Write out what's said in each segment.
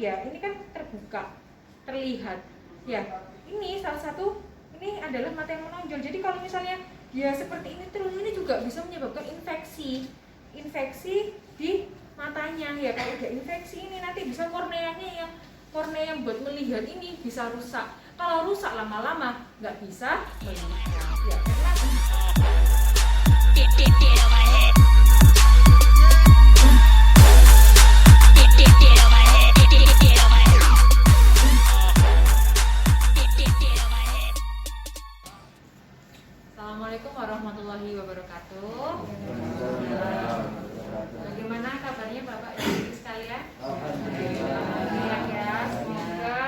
ya, ini kan terbuka, terlihat. Ya, ini salah satu, ini adalah mata yang menonjol. Jadi kalau misalnya dia seperti ini terus, ini juga bisa menyebabkan infeksi di matanya. Ya, kalau udah infeksi ini nanti bisa kornea yang buat melihat ini bisa rusak. Kalau rusak lama-lama nggak bisa melihat. Ya, karena Assalamualaikum warahmatullahi wabarakatuh. Bagaimana kabarnya Bapak dan Ibu sekalian? Alhamdulillah ya. Semoga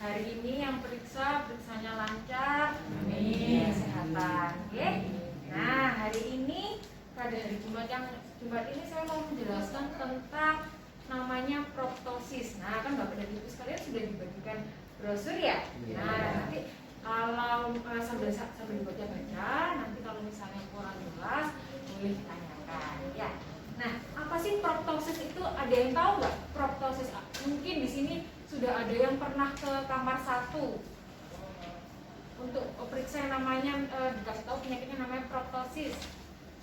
hari ini yang periksanya lancar. Amin. Kesehatan. Oke. Nah, hari ini pada hari Jumat ini saya mau menjelaskan tentang namanya proptosis. Nah, kan Bapak dan Ibu sekalian sudah dibagikan brosur ya. Nah, nanti kalau sambil baca-baca, nanti kalau misalnya kurang jelas boleh ditanyakan ya. Nah, apa sih proptosis itu? Ada yang tahu nggak proptosis? Mungkin di sini sudah ada yang pernah ke kamar 1 untuk periksa yang namanya dikasih tahu penyakitnya namanya proptosis.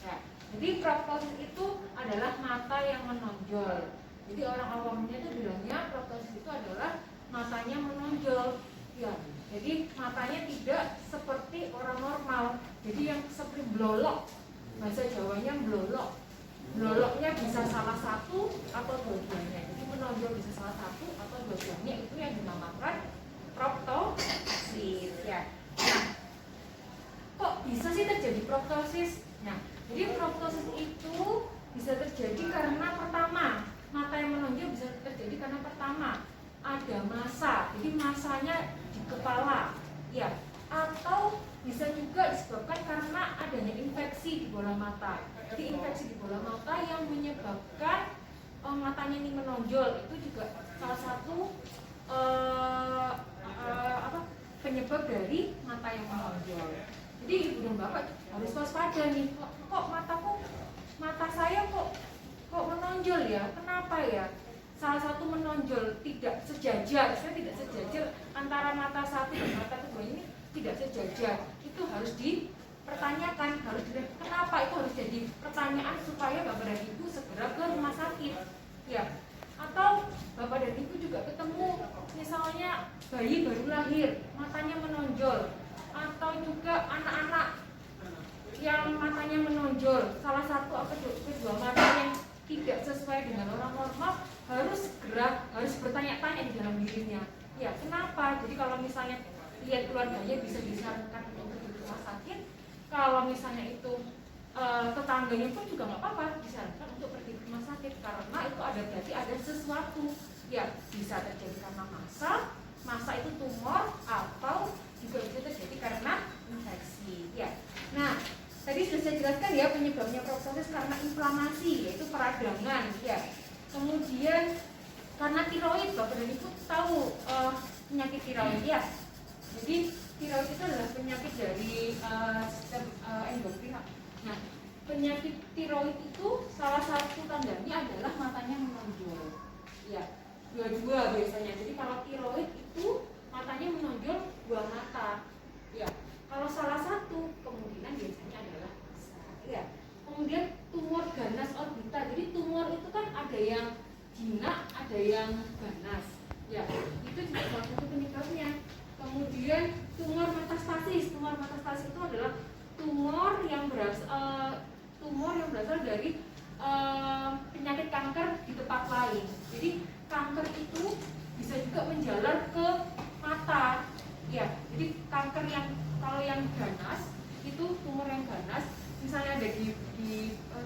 Ya, jadi proptosis itu adalah mata yang menonjol. Jadi orang awamnya itu bilangnya proptosis itu adalah matanya menonjol. Ya, jadi matanya tidak seperti orang normal. Jadi yang seperti blolok, bahasa Jawanya blolok. Bloloknya bisa salah satu atau dua-duanya. Jadi menonjol bisa salah satu atau dua-duanya, itu yang dinamakan proptosis. Ya. Nah, kok bisa sih terjadi proptosis? Nah, jadi proptosis itu bisa terjadi karena pertama, mata yang menonjol bisa terjadi karena pertama ada massa. Jadi massanya di kepala, ya. Atau bisa juga disebabkan karena adanya infeksi di bola mata. Jadi infeksi di bola mata yang menyebabkan matanya ini menonjol, itu juga salah satu penyebab dari mata yang menonjol. Jadi ibu dan bapak harus waspada nih. Kok mata saya kok menonjol ya? Kenapa ya? Salah satu menonjol tidak sejajar, antara mata satu dan mata kedua ini tidak sejajar. Itu harus dipertanyakan, harus dilihat kenapa. Itu harus jadi pertanyaan supaya bapak dan ibu segera ke rumah sakit. Ya. Atau bapak dan ibu juga ketemu misalnya bayi baru lahir, matanya menonjol, atau juga anak-anak yang matanya menonjol, salah satu atau kedua mata yang tidak sesuai dengan orang normal, harus bertanya-tanya di dalam dirinya. Ya, kenapa? Jadi kalau misalnya lihat keluarganya bisa disarankan untuk pergi ke rumah sakit. Kalau misalnya itu tetangganya pun juga nggak apa-apa, disarankan untuk pergi ke rumah sakit karena itu berarti ada sesuatu. Ya, bisa terjadi karena massa itu tumor, atau juga bisa terjadi karena infeksi. Ya. Nah, tadi sudah saya jelaskan ya penyebabnya proptosis karena inflamasi, yaitu peradangan. Ya. Kemudian karena tiroid, bapak dan ibu tahu penyakit tiroid ya. Jadi tiroid itu adalah penyakit dari sistem endokrin. Nah, penyakit tiroid itu salah satu tandanya adalah matanya menonjol. Ya, dua-dua biasanya. Jadi kalau tiroid itu matanya menonjol dua mata. Ya, kalau salah satu kemungkinan biasanya adalah massa. Ya. Kemudian tumor ganas orbita. Jadi tumor itu kan ada yang jinak, ada yang ganas. Ya, itu juga salah satu penyebabnya. Kemudian tumor metastasis. Tumor metastasis itu adalah tumor yang berasal dari penyakit kanker di tempat lain. Jadi kanker itu bisa juga menjalar ke mata. Ya, jadi kanker kalau yang ganas itu tumor yang ganas, misalnya ada di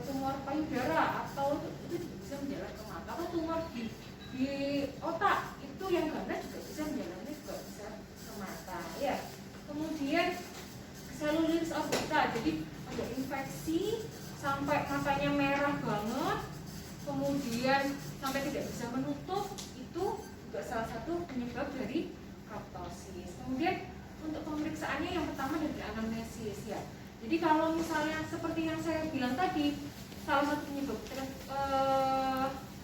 tumor payudara atau itu juga bisa menjalar ke mata, atau tumor di otak itu yang ganas juga bisa menjalarnya juga bisa ke mata. Ya. Kemudian selulitis orbita, jadi ada infeksi sampai matanya merah banget, kemudian sampai tidak bisa menutup, itu juga salah satu penyebab dari proptosis. Kemudian untuk pemeriksaannya yang pertama dari anamnesis ya. Jadi kalau misalnya seperti yang saya bilang tadi, salah satu penyebab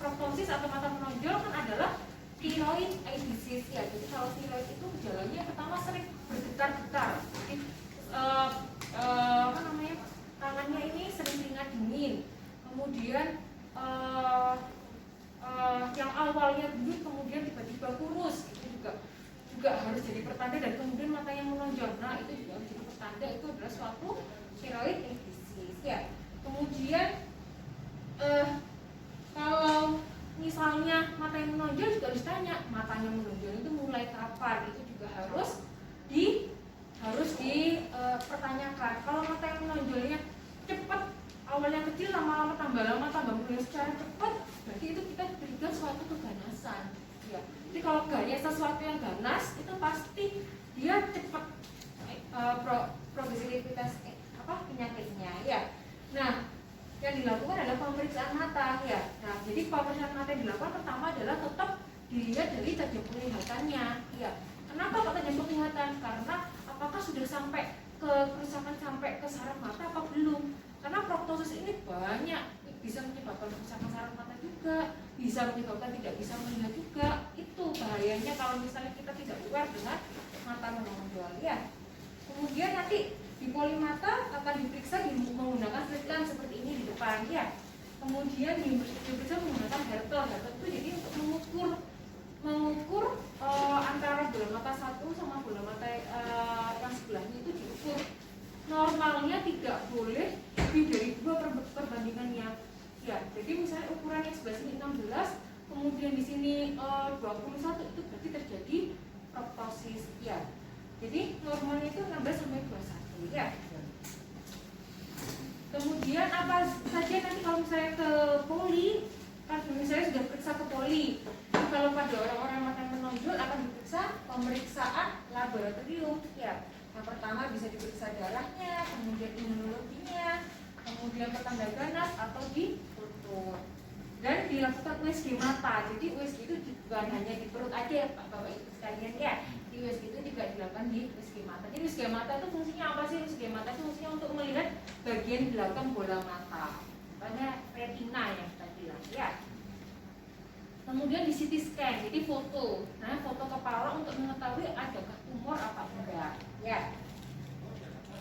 proptosis atau mata menonjol kan adalah thyroid eye disease ya. Jadi kalau thyroid itu gejalanya pertama sering bergetar-getar. Jadi apa namanya, tangannya ini sering keringat dingin. Kemudian yang awalnya gendut kemudian tiba-tiba kurus, itu juga harus jadi pertanda, dan kemudian matanya menonjol. Nah itu juga harus jadi pertanda, itu adalah suatu thyroid eye disease ya. Kemudian kalau misalnya mata yang menonjol juga harus tanya, matanya menonjol itu mulai kapan, itu juga harus dipertanyakan. Kalau mata yang menonjolnya cepat, awalnya kecil, lama-lama tambah menonjol secara cepat, berarti itu kita berikan suatu keganasan ya. Jadi kalau sesuatu yang ganas itu pasti dia cepat progresivitas penyakitnya ya. Nah, yang dilakukan adalah pemeriksaan mata ya. Nah, jadi pemeriksaan mata yang dilakukan pertama adalah tetap dilihat dari tajam penglihatannya ya. Kenapa kok tajam penglihatan? Karena apakah sudah sampai ke kerusakan sampai ke saraf mata apa belum? Karena proptosis ini banyak, bisa menyebabkan kerusakan saraf mata juga, bisa menyebabkan tidak bisa melihat juga. Itu bahayanya kalau misalnya kita tidak aware dengan mata menonjol ya. Kemudian nanti di poli mata akan diperiksa menggunakan slit lamp seperti ini di depan ya. Kemudian diperiksa menggunakan Hertel. Hertel itu jadi untuk mengukur antara bola mata satu sama bola mata yang sebelahnya itu diukur. Normalnya tidak boleh lebih dari 2 perbandingannya ya. Jadi misalnya ukuran yang sebelah sini 16, kemudian di sini 21, itu berarti terjadi proptosis ya. Jadi normalnya itu 16 sampai 21 ya. Kemudian apa saja nanti kalau misalnya ke poli, kan misalnya sudah periksa ke poli. Kalau pada orang-orang mata menonjol akan diperiksa pemeriksaan laboratorium ya. Yang pertama bisa diperiksa darahnya, kemudian imunologinya, kemudian petanda ganas atau di foto. Dan dilakukan USG mata. Jadi USG itu bukan hanya di perut aja ya Bapak Ibu sekalian ya. Di USG itu juga dilakukan di USG mata. Jadi USG mata itu fungsinya apa sih? USG mata itu fungsinya untuk melihat bagian belakang bola mata. Pada retina yang kita bilang ya. Kemudian di CT scan, jadi foto. Nah, foto kepala untuk mengetahui adakah tumor apa enggak ya.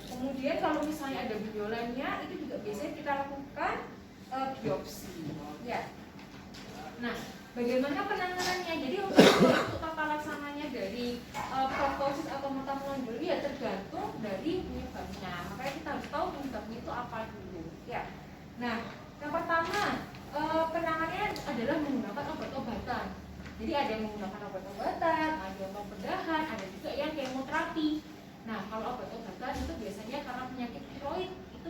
Kemudian kalau misalnya ada benjolannya, itu juga biasanya kita lakukan biopsi ya. Nah, bagaimana penanganannya? Jadi untuk tata laksananya dari proptosis atau mata menonjol ya tergantung dari penyebabnya. Makanya kita harus tahu penyebabnya itu apa dulu ya. Nah, yang pertama penanganannya adalah menggunakan obat-obatan. Jadi ada yang menggunakan obat-obatan, ada yang pembedahan, ada juga yang kemoterapi. Nah, kalau obat-obatan itu biasanya karena penyakit tiroid itu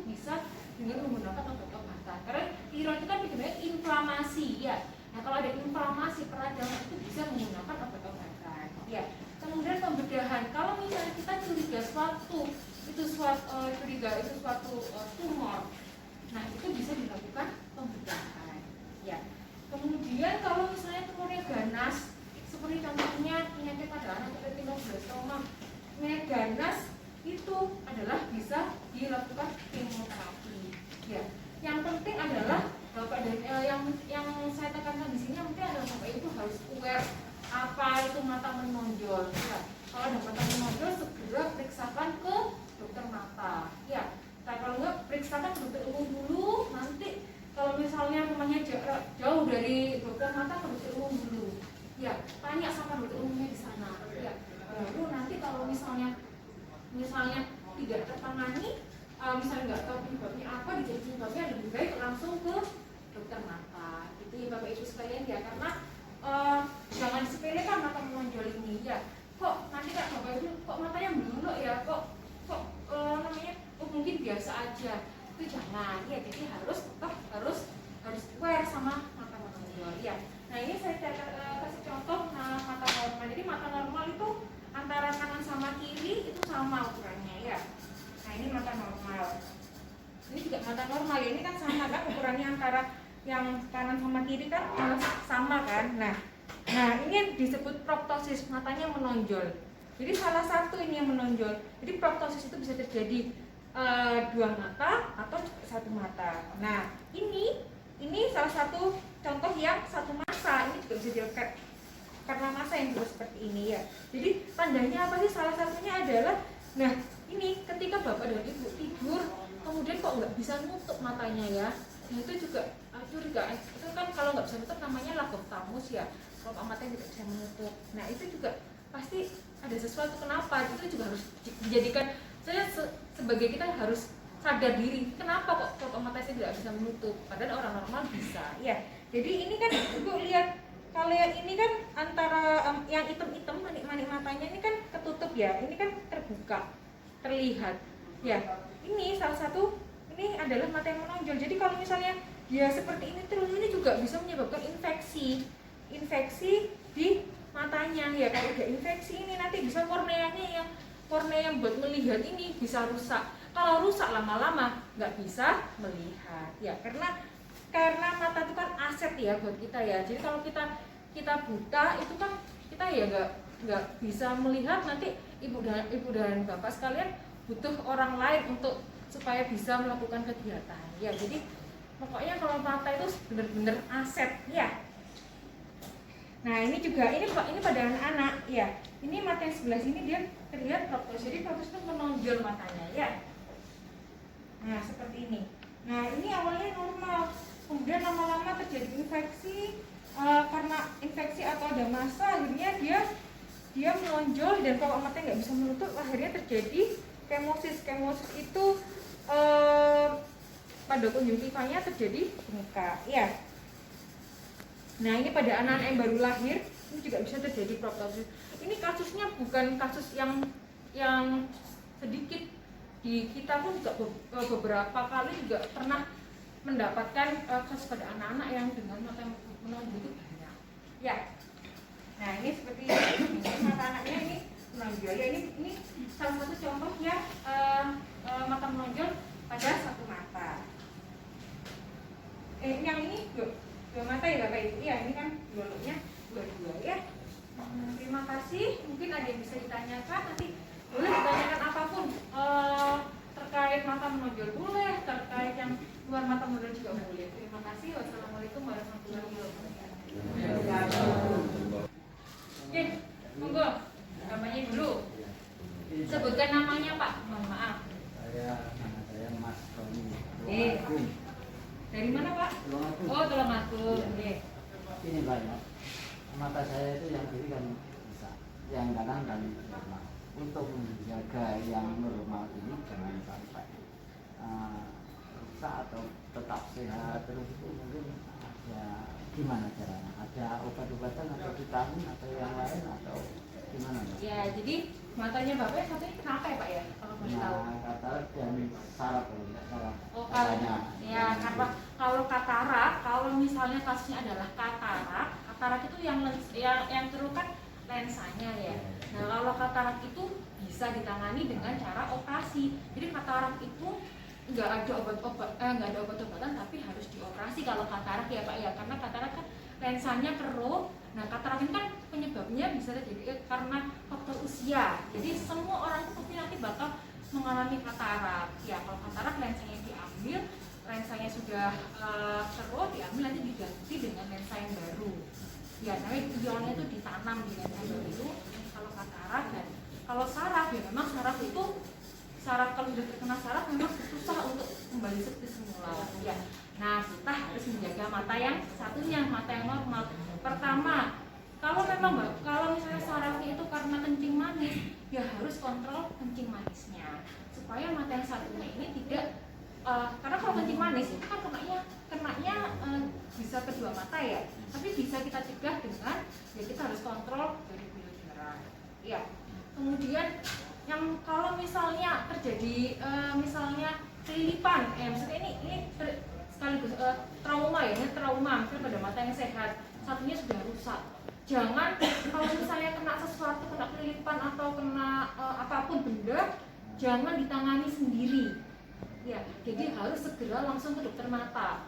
bisa dengan menggunakan obat-obatan. Karena tiroid itu kan penyebabnya inflamasi ya. Nah, kalau ada inflamasi peradangan itu bisa menggunakan obat-obatan ya. Kemudian pembedahan, kalau misalnya kita curiga suatu tumor, nah itu bisa dilakukan pembedahan ya. Kemudian kalau misalnya tumornya ganas, seperti contohnya penyakit pada anak atau retinoblastoma, penyakit ganas itu adalah bisa dilakukan kemoterapi ya. Yang penting adalah Bapak dan yang saya tekankan di sini yang penting adalah Bapak itu harus aware apa itu mata menonjol ya. Kalau ada mata menonjol segera periksakan ke dokter mata ya. Nah, kalau enggak periksakan ke dokter umum dulu, nanti kalau misalnya rumahnya jauh dari dokter mata ke dokter umum dulu ya, tanya sama dokter umumnya di sana ya. Lalu nanti kalau misalnya tidak tertangani, misalnya nggak tahu penyebabnya apa, dicari penyebabnya, lebih baik langsung ke dokter mata. Itu ya Bapak Ibu sekalian ya, karena jangan disepelekan mata menonjol ini ya. Kok nanti kan Bapak Ibu kok matanya meluluk ya, kok mungkin biasa aja, itu jangan ya. Jadi harus aware sama mata menonjol ya. Nah, ini saya kasih contoh mata normal. Jadi mata normal itu antara kanan sama kiri itu sama ukurannya ya. Nah, ini mata normal. Ini juga mata normal ya. Ini kan sama kan ukurannya antara yang kanan sama kiri kan sama kan. Nah ini disebut proptosis, matanya menonjol. Jadi salah satu ini yang menonjol. Jadi proptosis itu bisa terjadi 2 mata atau 1 mata. Nah, ini salah satu contoh yang 1 mata. Ini juga bisa dilakukan karena masa yang juga seperti ini ya. Jadi tandanya apa sih? Salah satunya adalah, nah ini ketika bapak dan ibu tidur kemudian kok nggak bisa nutup matanya ya, nah itu juga curigaan. Itu kan kalau nggak bisa nutup namanya lagophthalmos ya, kalau matanya tidak bisa menutup. Nah itu juga pasti ada sesuatu. Kenapa? Itu juga harus dijadikan, saya sebagai kita harus sadar diri, kenapa kok kelopak mata saya tidak bisa menutup, padahal orang normal bisa ya. Jadi ini kan ibu lihat, kalau yang ini kan antara yang hitam-hitam manik-manik matanya ini kan ketutup ya, ini kan terbuka, terlihat ya. Ini salah satu, ini adalah mata yang menonjol. Jadi kalau misalnya ya seperti ini terus, ini juga bisa menyebabkan infeksi di matanya ya. Kalau udah infeksi ini nanti bisa korneanya, kornea yang buat melihat ini bisa rusak. Kalau rusak lama-lama nggak bisa melihat ya, karena mata itu kan aset ya buat kita ya. Jadi kalau kita buta itu kan kita ya nggak bisa melihat. Nanti ibu dan bapak sekalian butuh orang lain untuk supaya bisa melakukan kegiatan ya. Jadi pokoknya kalau mata itu benar-benar aset ya. Nah ini juga, ini pada anak-anak ya. Ini mata yang sebelah sini dia terlihat proptos, jadi proptos itu menonjol matanya ya. Nah seperti ini. Nah ini awalnya normal, kemudian lama-lama terjadi infeksi, karena infeksi atau ada massa, akhirnya dia menonjol dan kalau matanya nggak bisa menutup, akhirnya terjadi kemosis. Kemosis itu pada konjungtivanya terjadi muka ya. Nah ini pada anak-anak yang baru lahir ini juga bisa terjadi proptosis. Ini kasusnya bukan kasus yang sedikit, di kita pun juga beberapa kali juga pernah mendapatkan kasus pada anak-anak yang dengan mata yang menonjol itu banyak ya. Nah ini seperti ini, mata anaknya ini menonjol ya. Ini salah satu contoh ya, mata menonjol pada satu mata. Yang ini dua mata ya Bapak Ibu ya, ini kan dua-duanya dua-dua ya. Terima kasih, mungkin ada yang bisa ditanyakan, nanti boleh ditanyakan apapun terkait mata menonjol boleh, terkait yang luar mata menonjol juga boleh. Terima kasih. Wassalamualaikum warahmatullahi wabarakatuh. Oke, monggo namanya dulu, sebutkan namanya Pak. Mohon maaf. Nama saya Mas Roni. Dari mana Pak? Oh, Tulungagung. Ini banyak. Mata saya itu yang kiri kan bisa, yang kanan kan normal. Untuk menjaga yang normal ini jangan sampai rusak atau tetap sehat terus, itu mungkin ada gimana caranya? Ada obat-obatan atau vitamin atau yang lain atau gimana? Ya, jadi matanya Bapak satunya kenapa ya Pak ya? Kalau boleh tahu. Katarak dan saraf kalau tidak salah. Oh, ya, karena kalau katarak, kalau misalnya kasusnya adalah katarak itu yang perlu kan lensanya ya. Nah kalau katarak itu bisa ditangani dengan cara operasi. Jadi katarak itu nggak ada obat-obatan, tapi harus dioperasi kalau katarak ya Pak ya, karena katarak kan lensanya keruh. Nah katarak ini kan penyebabnya bisa terjadi karena faktor usia. Jadi semua orang itu nanti bakal mengalami katarak ya. Kalau katarak lensanya diambil, lensanya sudah keruh, diambil nanti diganti dengan lensa yang baru ya. Namanya ionnya itu ditanam di lensa yang baru itu kalau katarak. Dan kalau saraf ya, memang saraf itu kalau sudah terkena saraf memang susah untuk kembali seperti semula ya. Nah kita harus menjaga mata yang satunya, mata yang normal. Pertama, kalau misalnya sarafnya itu karena kencing manis, ya harus kontrol kencing manisnya supaya mata yang satunya ini tidak karena kalau kencing manis itu kan kenanya bisa kedua mata ya, tapi bisa kita cegah dengan ya kita harus kontrol dari buluh darah ya. Kemudian yang kalau misalnya terjadi misalnya kelilipan, misalnya ini sekaligus trauma ya, ini trauma misalnya pada mata yang sehat, satunya sudah rusak. Jangan kalau misalnya kena sesuatu, kena kelilipan atau kena apapun benda, jangan ditangani sendiri. Ya, jadi harus segera langsung ke dokter mata.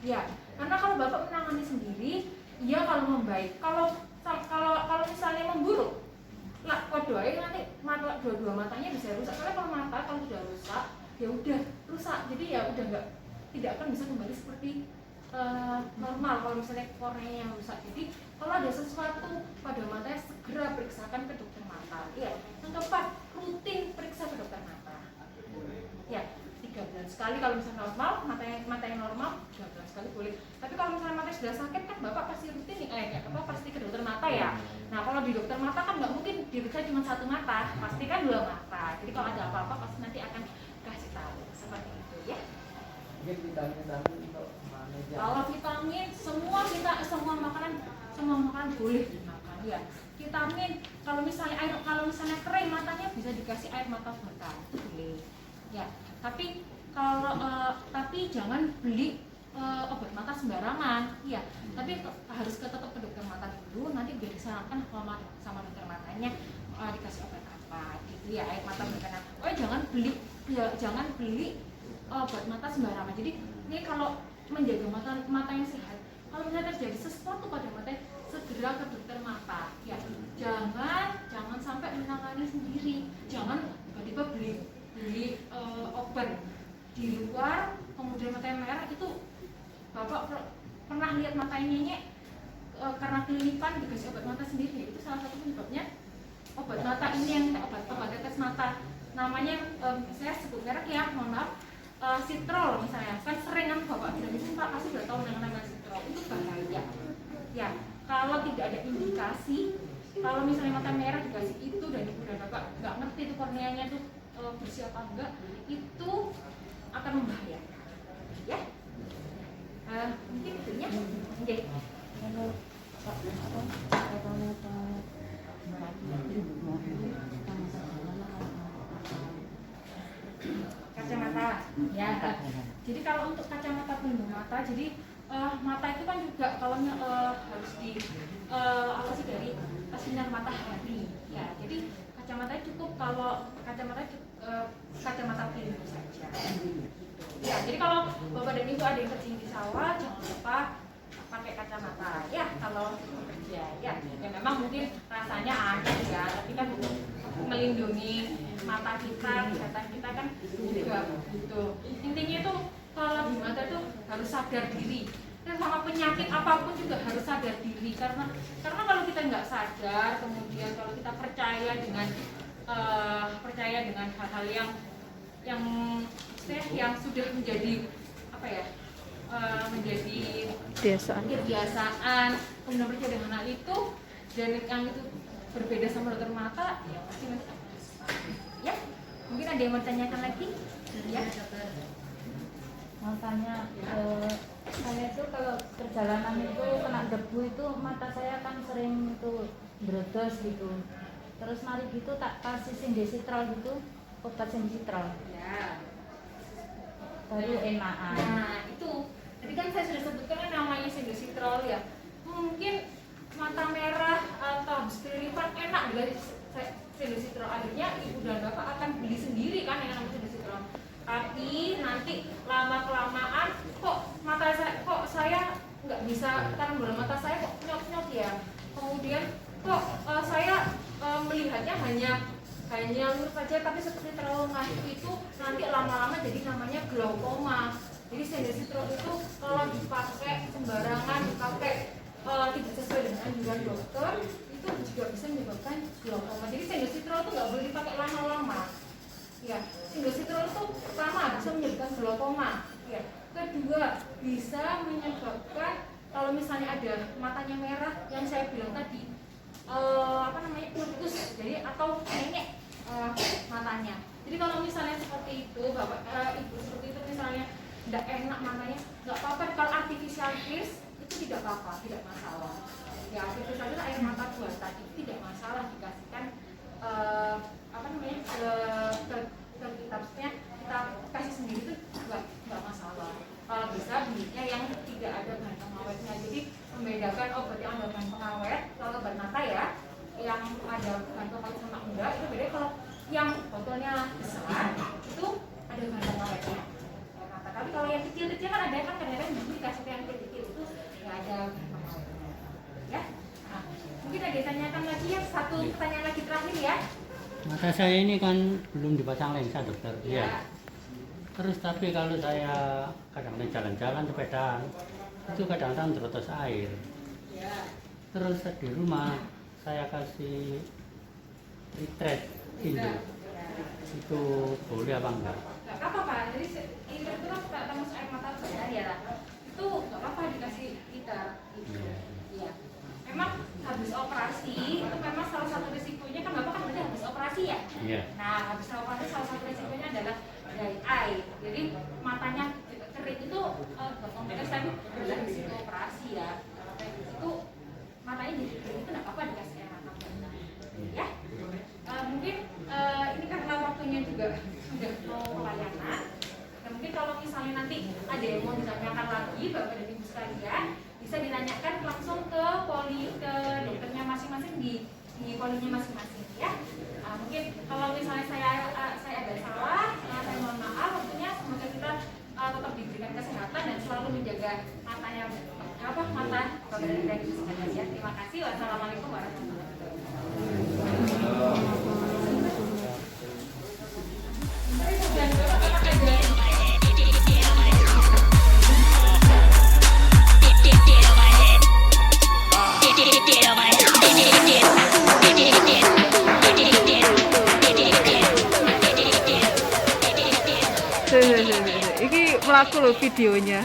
Ya, karena kalau Bapak menangani sendiri, ya kalau membaik. Kalau misalnya memburuk, lah kodoai nanti dua-dua matanya bisa rusak. Karena kalau sudah rusak, ya udah rusak. Jadi ya udah tidak akan bisa kembali seperti normal kalau misalnya korneanya yang rusak. Jadi kalau ada sesuatu pada matanya segera periksakan ke dokter mata. Ya, yang keempat, rutin periksa ke dokter mata. Ya, 3 bulan sekali kalau misalnya normal, matanya normal 3 bulan sekali boleh. Tapi kalau misalnya mata sudah sakit kan bapak pasti rutin pasti ke dokter mata ya. Nah kalau di dokter mata kan nggak mungkin diperiksa cuma 1 mata, pasti kan 2 mata. Jadi kalau ada apa-apa pasti nanti akan kasih tahu seperti itu ya. Mungkin vitamin untuk manajer. Kalau vitamin semua makanan boleh dimakan ya. Vitamin kalau misalnya kering matanya bisa dikasih air mata buatan itu boleh ya. Tapi jangan beli obat mata sembarangan ya. Tapi harus tetap ke dokter mata dulu, nanti biar disarankan sama dokter matanya dikasih obat apa gitu ya, air mata buatan. Jangan beli obat mata sembarangan. Jadi ini kalau menjaga mata yang sehat, kalau misalnya terjadi sesuatu pada mata segera ke dokter mata ya. Jangan sampai menangani sendiri. Jangan tiba-tiba beli obat di luar kemudian matanya merah. Itu bapak pernah lihat matanya nyenyek karena kelilipan dikasih obat mata sendiri. Itu salah satu penyebabnya obat mata ini yang obat tetes mata namanya saya sebut merek ya, mohon maaf, Sitrol misalnya. Kan sering kan bapak bilang itu pak pasti sudah tahu namanya Sitrol. Itu bahaya ya. Kalau tidak ada indikasi, kalau misalnya mata merah dikasih itu dan ibu dan bapak nggak ngerti itu korneanya itu bersih apa enggak, itu akan membahayakan ya. Mungkin itunya. Oke. Kacamata ya. Jadi kalau untuk kacamata pelindung mata, jadi mata itu kan juga kalau harus dari sinar matahari ya. Jadi kacamata cukup kalau kacamata pelindung saja. Ya, jadi kalau bapak dan ibu ada yang kerja di sawah, jangan lupa pakai kacamata ya kalau bekerja ya. Ya memang mungkin rasanya aneh ya, tapi kan untuk melindungi mata kita, kesehatan kita kan juga gitu. Intinya itu kalau di mata itu harus sadar diri. Dan sama penyakit apapun juga harus sadar diri, karena kalau kita nggak sadar, kemudian kalau kita percaya dengan hal-hal yang sudah menjadi menjadi kebiasaan, kemudian percaya dengan hal itu dan yang itu berbeda sama dokter mata, ya pasti nanti ya. Mungkin ada yang mau tanyakan lagi ya. Mau tanya, saya itu kalau perjalanan itu kena debu itu mata saya kan sering itu bredos gitu. Terus mari gitu tak kasih sindesitrol gitu, obat sindesitrol. Ya. Baru enakan. Nah itu, tadi kan saya sudah sebutkan kan namanya sindesitrol ya. Mungkin mata merah atau kelilipan enak dengan sindesitrol. Akhirnya ibu dan bapak akan beli sendiri kan yang namanya sindesitrol. Tapi nanti lama-kelamaan kok saya nggak bisa, karena bola mata saya kok nyok-nyok ya. Kemudian kok saya melihatnya hanya lurus saja tapi seperti terlalu ngaduk, itu nanti lama-lama jadi namanya glaukoma. Jadi sindesitrol itu kalau dipakai sembarangan, tidak sesuai dengan anjuran dokter, itu juga bisa menyebabkan glaukoma. Jadi sindesitrol itu nggak boleh dipakai lama-lama. Ya, sindesitrol itu pertama bisa menyebabkan glaukoma. Ya, kedua bisa menyebabkan kalau misalnya ada matanya merah yang saya bilang tadi, putus, jadi atau nenek matanya. Jadi kalau misalnya seperti itu, bapak ibu seperti itu misalnya tidak enak matanya, nggak apa-apa. Kalau artificial tears itu tidak apa-apa, tidak masalah. Ya, artificial tears air mata buatan itu tidak masalah dikasihkan ke kita, maksudnya kita kasih sendiri itu nggak masalah. Kalau bisa belinya yang tidak ada bahan pengawetnya. Jadi membedakan obat yang ada bahan pengawet, kalau obat mata ya, yang ada bahan pengawet sama enggak itu beda. Kalau yang botolnya besar itu ada bahan pengawetnya. Tapi kalau yang kecil-kecil kan ada kan kadang-kadang dikasih yang kecil itu nggak ada bahan pengawetnya. Ya, nah, mungkin ada yang tanyakan lagi ya, satu pertanyaan lagi terakhir ya. Mata saya ini kan belum dipasang lensa dokter. Ya. Terus tapi kalau saya kadang-kadang jalan-jalan sepedaan, itu kadang-kadang terotos air. Terus di rumah saya kasih retreat induk. Itu boleh apa enggak? Nggak apa-apa Pak, jadi itu kan termasuk air mata saya ya lah. Itu nggak apa-apa dikasih kita. Gitu. Iya. Memang habis operasi itu memang salah satu risikonya kan Bapak kan berarti habis operasi ya. Iya. Nah habis operasi salah satu risikonya adalah dry eye. Jadi matanya kering itu otomatis kan adalah risiko operasi ya. Itu matanya jadi kering itu nggak apa-apa dikasih air mata ya. Mungkin ini karena waktunya juga sudah mau pelayanan. Ya, mungkin kalau misalnya nanti ada yang mau ditanyakan lagi Bapak dan Ibu sekalian, bisa ditanyakan langsung ke dokternya masing-masing di polinya masing-masing ya. Mungkin kalau misalnya saya ada salah, saya mohon maaf. Tentunya semoga kita tetap diberikan kesehatan dan selalu menjaga matanya mata Bapak dan Ibu sekalian ya. Terima kasih. Wassalamualaikum warahmatullahi wabarakatuh. Iki mlaku lho videonya.